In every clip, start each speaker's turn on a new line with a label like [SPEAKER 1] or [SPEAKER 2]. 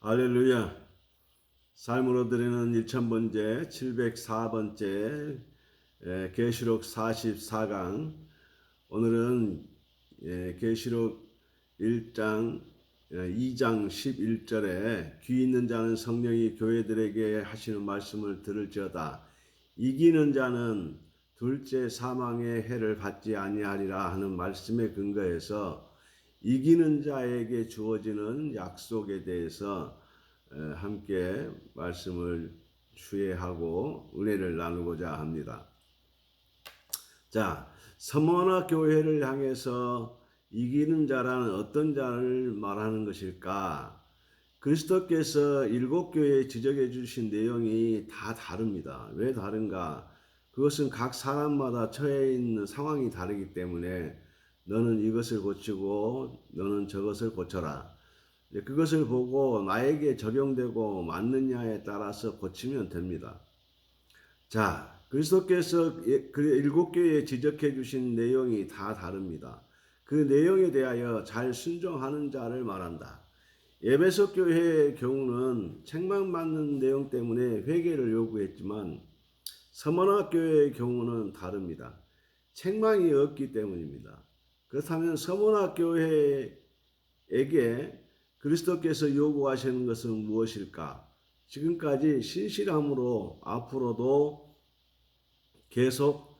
[SPEAKER 1] 할렐루야. 삶으로 드리는 1000번째 704번째 계시록 44강. 오늘은 계시록 1장 2장 11절에 귀 있는 자는 성령이 교회들에게 하시는 말씀을 들을지어다. 이기는 자는 둘째 사망의 해를 받지 아니하리라 하는 말씀에 근거해서 이기는 자에게 주어지는 약속에 대해서 함께 말씀을 주의하고 은혜를 나누고자 합니다. 자, 서머나 교회를 향해서 이기는 자라는 어떤 자를 말하는 것일까? 그리스도께서 7교회에 지적해 주신 내용이 다 다릅니다. 왜 다른가? 그것은 각 사람마다 처해 있는 상황이 다르기 때문에 너는 이것을 고치고 너는 저것을 고쳐라. 그것을 보고 나에게 적용되고 맞느냐에 따라서 고치면 됩니다. 자, 그리스도께서 그 7교회에 지적해 주신 내용이 다 다릅니다. 그 내용에 대하여 잘 순종하는 자를 말한다. 에베소 교회의 경우는 책망받는 내용 때문에 회개를 요구했지만 서머나 교회의 경우는 다릅니다. 책망이 없기 때문입니다. 그렇다면 서머나 교회에게 그리스도께서 요구하시는 것은 무엇일까? 지금까지 신실함으로 앞으로도 계속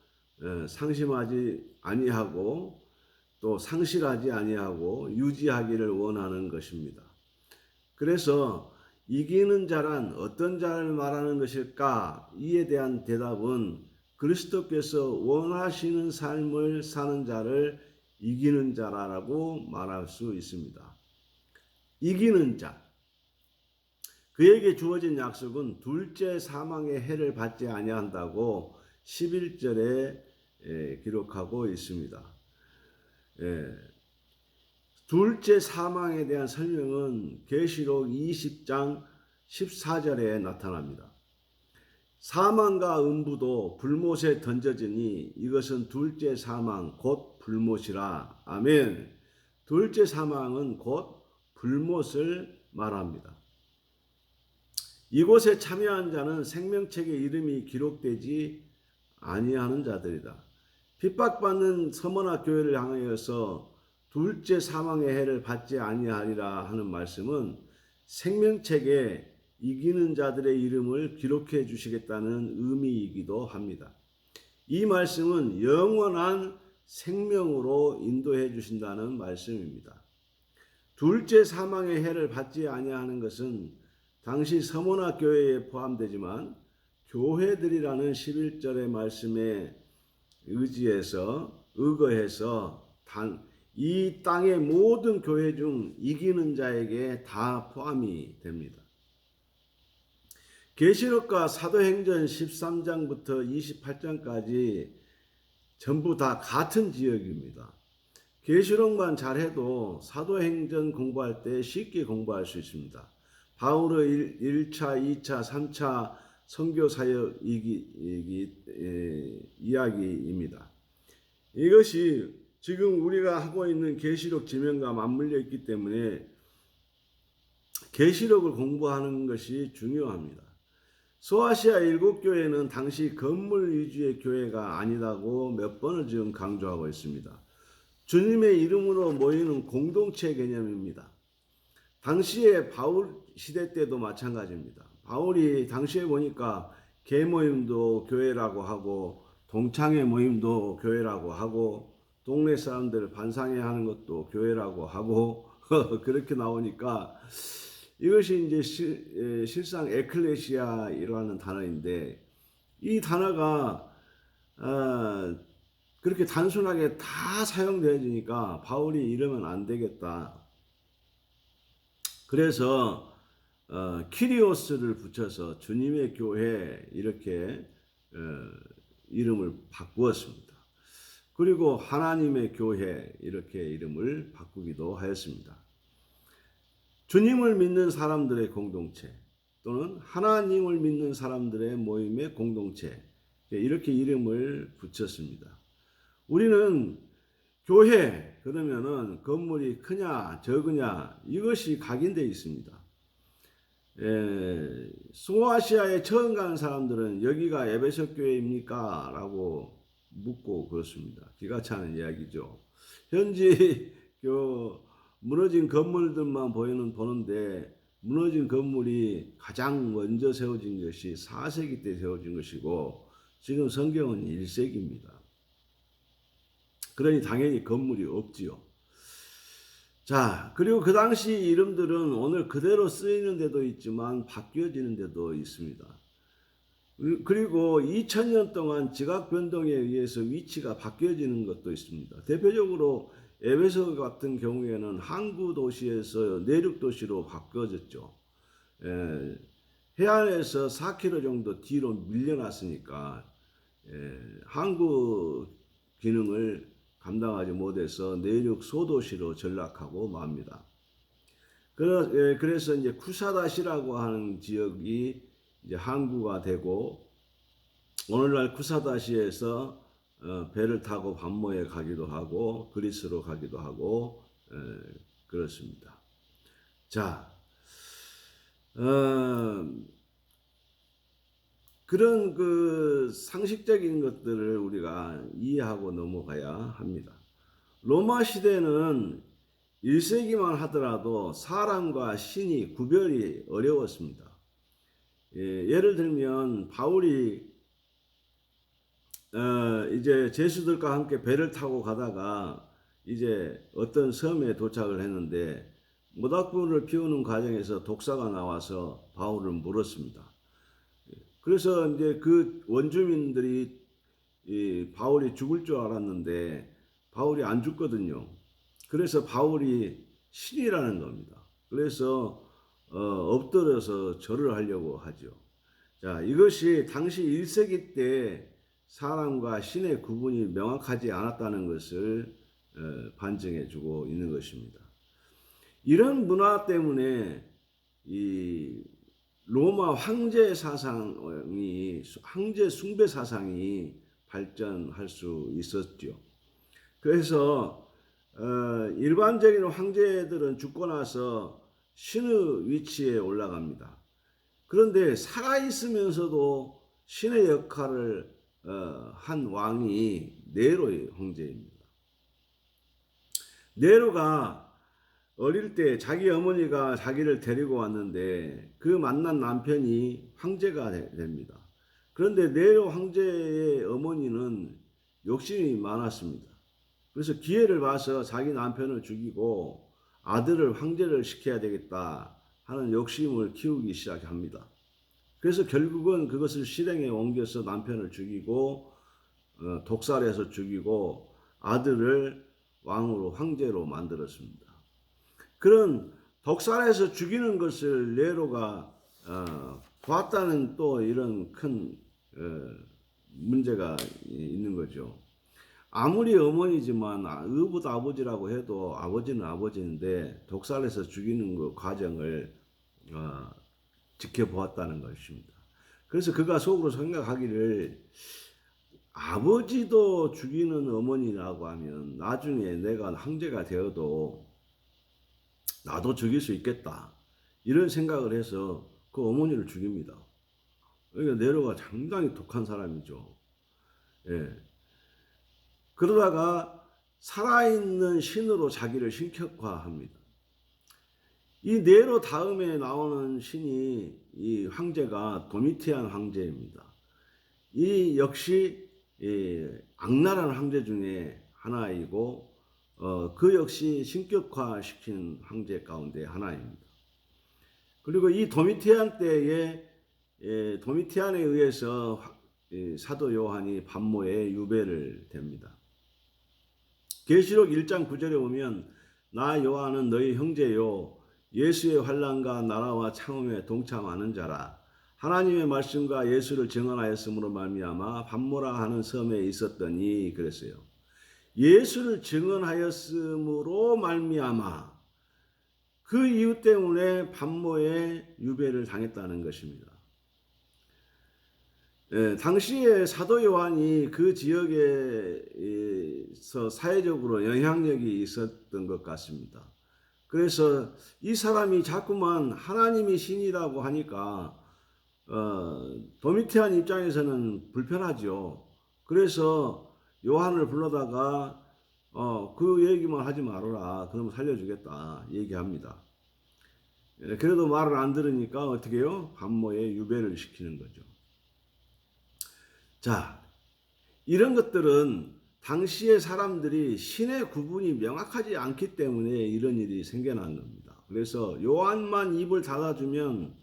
[SPEAKER 1] 상심하지 아니하고 또 상실하지 아니하고 유지하기를 원하는 것입니다. 그래서 이기는 자란 어떤 자를 말하는 것일까? 이에 대한 대답은 그리스도께서 원하시는 삶을 사는 자를 이기는 자라고 말할 수 있습니다. 이기는 자. 그에게 주어진 약속은 둘째 사망의 해를 받지 아니한다고 11절에 기록하고 있습니다. 둘째 사망에 대한 설명은 계시록 20장 14절에 나타납니다. 사망과 음부도 불못에 던져지니 이것은 둘째 사망 곧 불못이라. 아멘. 둘째 사망은 곧 불못을 말합니다. 이곳에 참여한 자는 생명책에 이름이 기록되지 아니하는 자들이다. 핍박받는 서머나 교회를 향하여서 둘째 사망의 해를 받지 아니하리라 하는 말씀은 생명책에 이기는 자들의 이름을 기록해 주시겠다는 의미이기도 합니다. 이 말씀은 영원한 생명으로 인도해 주신다는 말씀입니다. 둘째 사망의 해를 받지 아니하는 것은 당시 서머나 교회에 포함되지만 교회들이라는 11절의 말씀에 의거해서 이 땅의 모든 교회 중 이기는 자에게 다 포함이 됩니다. 계시록과 사도행전 13장부터 28장까지 전부 다 같은 지역입니다. 계시록만 잘해도 사도행전 공부할 때 쉽게 공부할 수 있습니다. 바울의 1차, 2차, 3차 선교 사역 이야기입니다. 이것이 지금 우리가 하고 있는 계시록 지면과 맞물려 있기 때문에 계시록을 공부하는 것이 중요합니다. 소아시아 7교회는 당시 건물 위주의 교회가 아니라고 몇 번을 지금 강조하고 있습니다. 주님의 이름으로 모이는 공동체 개념입니다. 당시에 바울 시대 때도 마찬가지입니다. 바울이 당시에 보니까 개모임도 교회라고 하고 동창회 모임도 교회라고 하고 동네 사람들 반상회 하는 것도 교회라고 하고 그렇게 나오니까 이것이 이제 실상 에클레시아라는 단어인데 이 단어가 그렇게 단순하게 다 사용되어지니까 바울이 이러면 안 되겠다. 그래서 키리오스를 붙여서 주님의 교회 이렇게 이름을 바꾸었습니다. 그리고 하나님의 교회 이렇게 이름을 바꾸기도 하였습니다. 주님을 믿는 사람들의 공동체 또는 하나님을 믿는 사람들의 모임의 공동체 이렇게 이름을 붙였습니다. 우리는 교회 그러면은 건물이 크냐 적으냐 이것이 각인되어 있습니다. 소아시아에 처음 가는 사람들은 여기가 에베소 교회입니까? 라고 묻고 그렇습니다. 기가 차는 이야기죠. 현지 그 무너진 건물들만 보는데 무너진 건물이 가장 먼저 세워진 것이 4세기 때 세워진 것이고 지금 성경은 1세기입니다. 그러니 당연히 건물이 없지요. 자, 그리고 그 당시 이름들은 오늘 그대로 쓰이는 데도 있지만 바뀌어지는 데도 있습니다. 그리고 2000년 동안 지각 변동에 의해서 위치가 바뀌어지는 것도 있습니다. 대표적으로 에베소 같은 경우에는 항구 도시에서 내륙 도시로 바뀌어졌죠. 해안에서 4km 정도 뒤로 밀려났으니까 항구 기능을 감당하지 못해서 내륙 소도시로 전락하고 맙니다. 그래서 이제 쿠사다시라고 하는 지역이 이제 항구가 되고 오늘날 쿠사다시에서 배를 타고 반모에 가기도 하고 그리스로 가기도 하고 그렇습니다. 자, 그런 그 상식적인 것들을 우리가 이해하고 넘어가야 합니다. 로마 시대는 1세기만 하더라도 사람과 신이 구별이 어려웠습니다. 예를 들면 바울이 이제 제수들과 함께 배를 타고 가다가 이제 어떤 섬에 도착을 했는데 모닥불을 피우는 과정에서 독사가 나와서 바울을 물었습니다. 그래서 이제 그 원주민들이 바울이 죽을 줄 알았는데 바울이 안 죽거든요. 그래서 바울이 신이라는 겁니다. 그래서 엎드려서 절을 하려고 하죠. 자, 이것이 당시 1세기 때 사람과 신의 구분이 명확하지 않았다는 것을 반증해 주고 있는 것입니다. 이런 문화 때문에 이 로마 황제 사상이 황제 숭배 사상이 발전할 수 있었죠. 그래서 일반적인 황제들은 죽고 나서 신의 위치에 올라갑니다. 그런데 살아 있으면서도 신의 역할을 한 왕이 네로의 황제입니다. 네로가 어릴 때 자기 어머니가 자기를 데리고 왔는데 그 만난 남편이 황제가 됩니다. 그런데 네로 황제의 어머니는 욕심이 많았습니다. 그래서 기회를 봐서 자기 남편을 죽이고 아들을 황제를 시켜야 되겠다 하는 욕심을 키우기 시작합니다. 그래서 결국은 그것을 실행에 옮겨서 남편을 죽이고 독살해서 죽이고 아들을 왕으로 황제로 만들었습니다. 그런 독살해서 죽이는 것을 네로가 봤다는 또 이런 큰 문제가 있는 거죠. 아무리 어머니지만 의붓 아버지라고 해도 아버지는 아버지인데 독살해서 죽이는 그 과정을 지켜보았다는 것입니다. 그래서 그가 속으로 생각하기를 아버지도 죽이는 어머니라고 하면 나중에 내가 황제가 되어도 나도 죽일 수 있겠다. 이런 생각을 해서 그 어머니를 죽입니다. 그러니까 네로가 상당히 독한 사람이죠. 예. 그러다가 살아있는 신으로 자기를 신격화합니다. 이 네로 다음에 나오는 신이 이 황제가 도미티안 황제입니다. 이 역시 악랄한 황제 중에 하나이고 그 역시 신격화시킨 황제 가운데 하나입니다. 그리고 이 도미티안 때에 도미티안에 의해서 사도 요한이 반모에 유배를 됩니다. 계시록 1장 9절에 보면 나 요한은 너희 형제요 예수의 환난과 나라와 창음에 동참하는 자라. 하나님의 말씀과 예수를 증언하였으므로 말미암아 반모라 하는 섬에 있었더니 그랬어요. 예수를 증언하였으므로 말미암아 그 이유 때문에 반모에 유배를 당했다는 것입니다. 당시에 사도 요한이 그 지역에서 사회적으로 영향력이 있었던 것 같습니다. 그래서 이 사람이 자꾸만 하나님이 신이라고 하니까 도미티안 입장에서는 불편하죠. 그래서 요한을 불러다가 그 얘기만 하지 말아라. 그러면 살려주겠다 얘기합니다. 그래도 말을 안 들으니까 어떻게 해요? 반모에 유배를 시키는 거죠. 자, 이런 것들은 당시의 사람들이 신의 구분이 명확하지 않기 때문에 이런 일이 생겨난 겁니다. 그래서 요한만 입을 닫아주면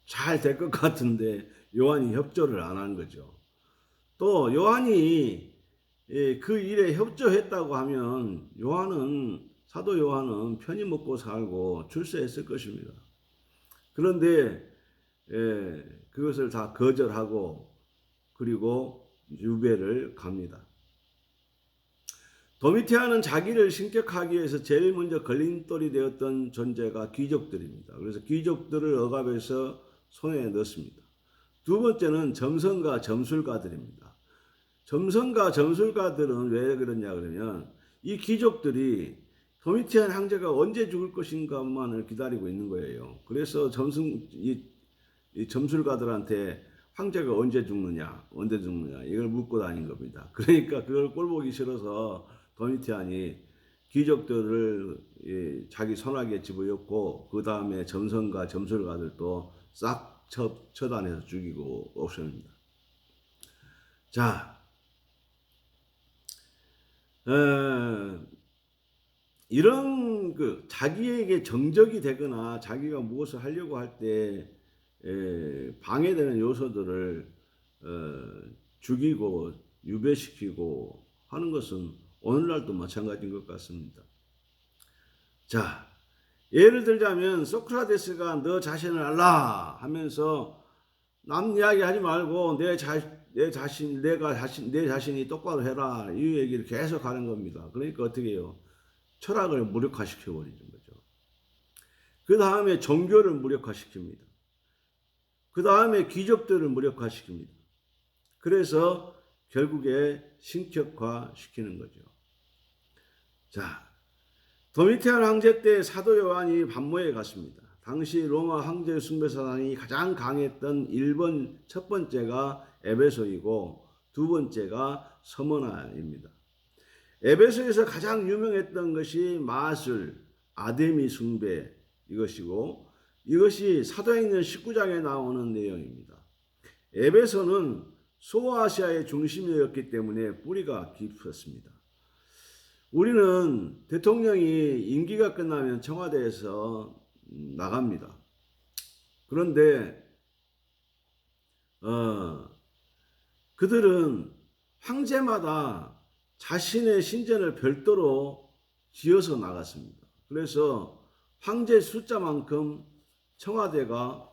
[SPEAKER 1] 잘 될 것 같은데 요한이 협조를 안 한 거죠. 또 요한이 그 일에 협조했다고 하면 사도 요한은 편히 먹고 살고 출세했을 것입니다. 그런데 그것을 다 거절하고 그리고 유배를 갑니다. 도미티아는 자기를 신격하기 위해서 제일 먼저 걸림돌이 되었던 존재가 귀족들입니다. 그래서 귀족들을 억압해서 손에 넣습니다. 두 번째는 점성가 점술가들입니다. 점성가 점술가들은 왜 그러냐 그러면 이 귀족들이 도미티안 황제가 언제 죽을 것인가만을 기다리고 있는 거예요. 그래서 이 점술가들한테 황제가 언제 죽느냐 이걸 묻고 다닌 겁니다. 그러니까 그걸 꼴보기 싫어서 도미티안이 귀족들을 자기 손아귀에 집어넣고 그 다음에 점성가 점술가들도 싹 처단해서 죽이고 없습니다. 자, 이런 자기에게 정적이 되거나 자기가 무엇을 하려고 할 때 방해되는 요소들을 죽이고 유배시키고 하는 것은 오늘날도 마찬가지인 것 같습니다. 자, 예를 들자면 소크라테스가 너 자신을 알라 하면서 남 이야기 하지 말고 내 자신이 똑바로 해라 이 얘기를 계속 하는 겁니다. 그러니까 어떻게 해요? 철학을 무력화시켜 버리는 거죠. 그 다음에 종교를 무력화시킵니다. 그 다음에 귀족들을 무력화시킵니다. 그래서 결국에 신격화시키는 거죠. 자, 도미티안 황제 때 사도 요한이 반모에 갔습니다. 당시 로마 황제 숭배사단이 가장 강했던 첫 번째가 에베소이고 두 번째가 서머나입니다. 에베소에서 가장 유명했던 것이 마술, 아데미 숭배 이것이고 이것이 사도행전 19장에 나오는 내용입니다. 에베소는 소아시아의 중심이었기 때문에 뿌리가 깊었습니다. 우리는 대통령이 임기가 끝나면 청와대에서 나갑니다. 그런데 그들은 황제마다 자신의 신전을 별도로 지어서 나갔습니다. 그래서 황제 숫자만큼 청와대가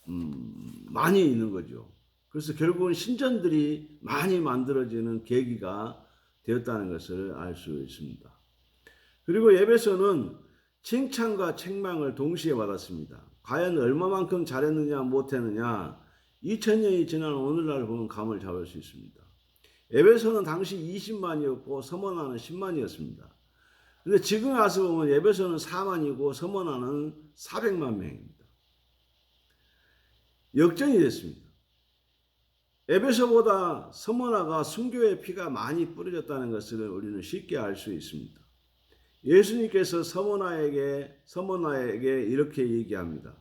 [SPEAKER 1] 많이 있는 거죠. 그래서 결국은 신전들이 많이 만들어지는 계기가 되었다는 것을 알 수 있습니다. 그리고 에베소는 칭찬과 책망을 동시에 받았습니다. 과연 얼마만큼 잘했느냐 못했느냐 2000년이 지난 오늘날 보면 감을 잡을 수 있습니다. 에베소는 당시 20만이었고 서머나는 10만이었습니다. 근데 지금 와서 보면 에베소는 4만이고 서머나는 400만 명입니다. 역전이 됐습니다. 에베소보다 서머나가 순교의 피가 많이 뿌려졌다는 것을 우리는 쉽게 알 수 있습니다. 예수님께서 서머나에게 이렇게 얘기합니다.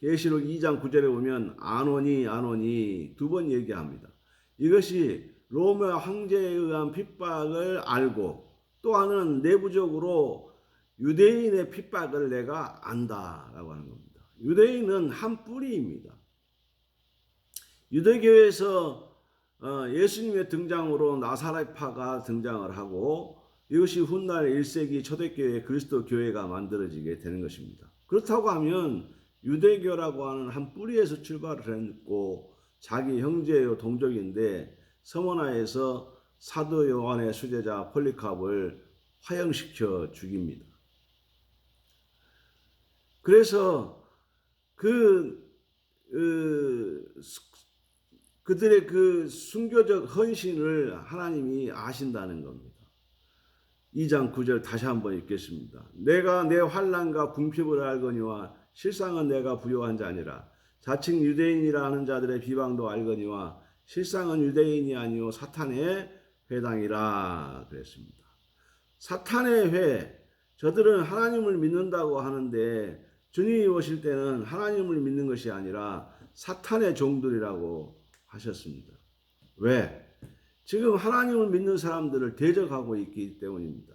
[SPEAKER 1] 계시록 2장 9절에 보면 아노니 두 번 얘기합니다. 이것이 로마 황제에 의한 핍박을 알고 또 하나는 내부적으로 유대인의 핍박을 내가 안다라고 하는 겁니다. 유대인은 한 뿌리입니다. 유대교에서 예수님의 등장으로 나사렛파가 등장을 하고 이것이 훗날 1세기 초대교회 그리스도 교회가 만들어지게 되는 것입니다. 그렇다고 하면 유대교라고 하는 한 뿌리에서 출발을 했고 자기 형제요 동족인데 서머나에서 사도 요한의 수제자 폴리캅을 화형시켜 죽입니다. 그래서 그들의 그 순교적 헌신을 하나님이 아신다는 겁니다. 2장 9절 다시 한번 읽겠습니다. 내가 내 환난과 궁핍을 알거니와 실상은 내가 부요한 자니라. 자칭 유대인이라 하는 자들의 비방도 알거니와 실상은 유대인이 아니요 사탄의 회당이라 그랬습니다. 사탄의 회, 저들은 하나님을 믿는다고 하는데 주님이 오실 때는 하나님을 믿는 것이 아니라 사탄의 종들이라고 하셨습니다. 왜? 지금 하나님을 믿는 사람들을 대적하고 있기 때문입니다.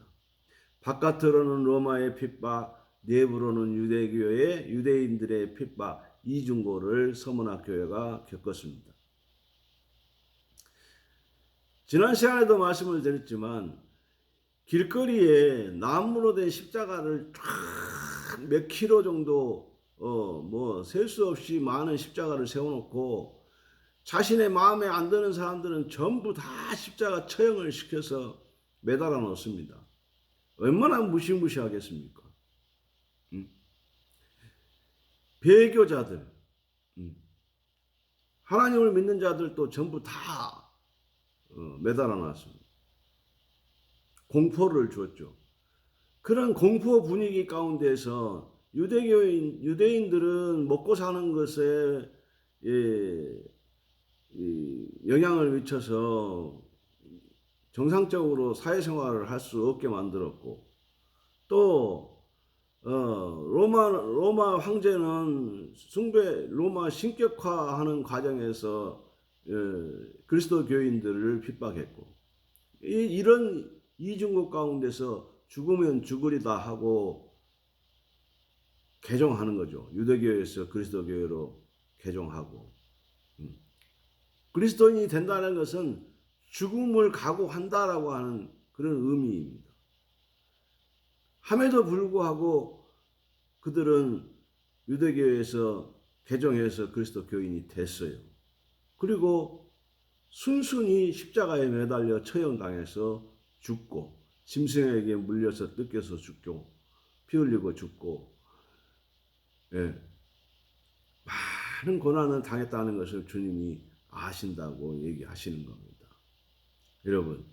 [SPEAKER 1] 바깥으로는 로마의 핍박, 내부로는 유대교의 유대인들의 핍박, 이중고를 서문학교회가 겪었습니다. 지난 시간에도 말씀을 드렸지만 길거리에 나무로 된 십자가를 몇 킬로 정도 셀 수 없이 많은 십자가를 세워놓고 자신의 마음에 안 드는 사람들은 전부 다 십자가 처형을 시켜서 매달아 놓습니다. 얼마나 무시무시하겠습니까? 배교자들, 하나님을 믿는 자들도 전부 다 매달아 놨습니다. 공포를 줬죠. 그런 공포 분위기 가운데서 유대인들은 먹고 사는 것에 영향을 미쳐서 정상적으로 사회생활을 할 수 없게 만들었고, 또 로마 황제는 로마 신격화하는 과정에서 그리스도 교인들을 핍박했고, 이런 이중국 가운데서 죽으면 죽으리다 하고 개종하는 거죠. 유대교에서 그리스도교회로 개종하고. 그리스도인이 된다는 것은 죽음을 각오한다라고 하는 그런 의미입니다. 함에도 불구하고 그들은 유대교에서 개종해서 그리스도 교인이 됐어요. 그리고 순순히 십자가에 매달려 처형당해서 죽고, 짐승에게 물려서 뜯겨서 죽고, 피 흘리고 죽고, 많은 고난을 당했다는 것을 주님이 아신다고 얘기하시는 겁니다. 여러분,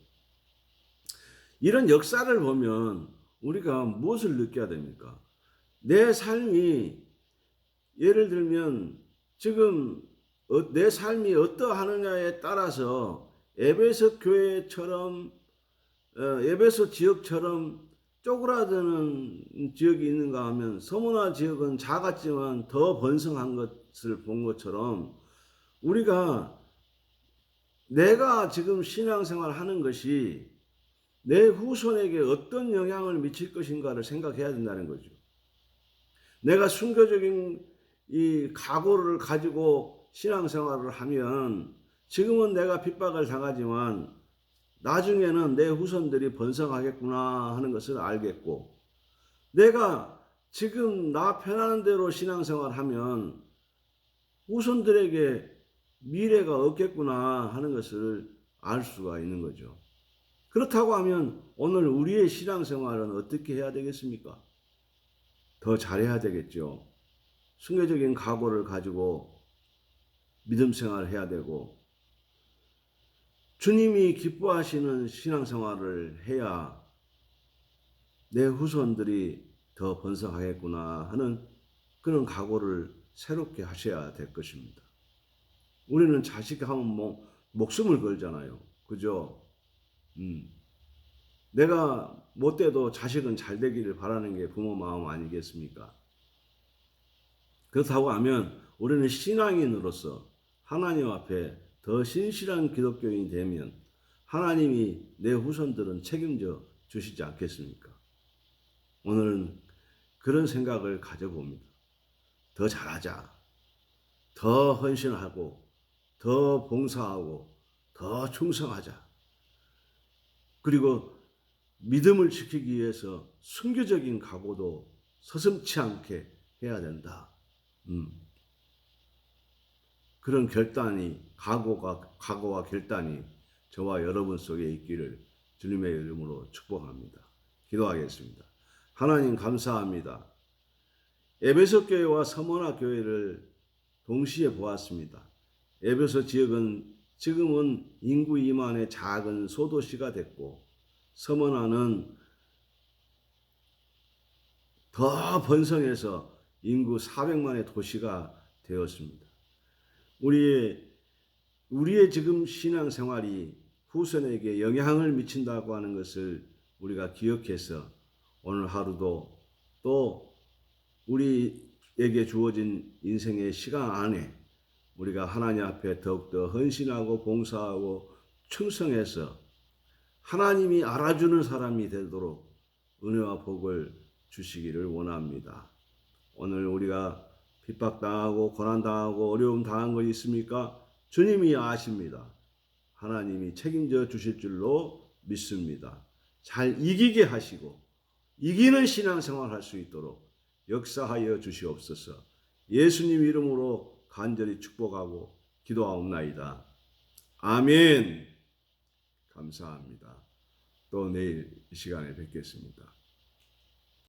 [SPEAKER 1] 이런 역사를 보면 우리가 무엇을 느껴야 됩니까? 내 삶이, 예를 들면 지금 내 삶이 어떠하느냐에 따라서 에베소 교회처럼, 에베소 지역처럼 쪼그라드는 지역이 있는가 하면, 서문화 지역은 작았지만 더 번성한 것을 본 것처럼, 우리가 내가 지금 신앙생활 하는 것이 내 후손에게 어떤 영향을 미칠 것인가를 생각해야 된다는 거죠. 내가 순교적인 이 각오를 가지고 신앙생활을 하면 지금은 내가 핍박을 당하지만 나중에는 내 후손들이 번성하겠구나 하는 것을 알겠고, 내가 지금 나 편하는 대로 신앙생활 하면 후손들에게 미래가 없겠구나 하는 것을 알 수가 있는 거죠. 그렇다고 하면 오늘 우리의 신앙생활은 어떻게 해야 되겠습니까? 더 잘해야 되겠죠. 순교적인 각오를 가지고 믿음 생활을 해야 되고, 주님이 기뻐하시는 신앙생활을 해야 내 후손들이 더 번성하겠구나 하는 그런 각오를 새롭게 하셔야 될 것입니다. 우리는 자식 하면 목숨을 걸잖아요. 그죠? 내가 못돼도 자식은 잘 되기를 바라는 게 부모 마음 아니겠습니까? 그렇다고 하면 우리는 신앙인으로서 하나님 앞에 더 신실한 기독교인이 되면 하나님이 내 후손들은 책임져 주시지 않겠습니까? 오늘은 그런 생각을 가져봅니다. 더 잘하자. 더 헌신하고, 더 봉사하고, 더 충성하자. 그리고 믿음을 지키기 위해서 순교적인 각오도 서슴지 않게 해야 된다. 그런 각오와 결단이 저와 여러분 속에 있기를 주님의 이름으로 축복합니다. 기도하겠습니다. 하나님 감사합니다. 에베소 교회와 서머나 교회를 동시에 보았습니다. 에베소 지역은 지금은 인구 2만의 작은 소도시가 됐고, 서머나는 더 번성해서 인구 400만의 도시가 되었습니다. 우리의 지금 신앙생활이 후손에게 영향을 미친다고 하는 것을 우리가 기억해서 오늘 하루도 또 우리에게 주어진 인생의 시간 안에 우리가 하나님 앞에 더욱더 헌신하고 봉사하고 충성해서 하나님이 알아주는 사람이 되도록 은혜와 복을 주시기를 원합니다. 오늘 우리가 핍박당하고 고난당하고 어려움 당한 거 있습니까? 주님이 아십니다. 하나님이 책임져 주실 줄로 믿습니다. 잘 이기게 하시고 이기는 신앙생활 할 수 있도록 역사하여 주시옵소서. 예수님 이름으로 간절히 축복하고 기도하옵나이다. 아멘. 감사합니다. 또 내일 이 시간에 뵙겠습니다.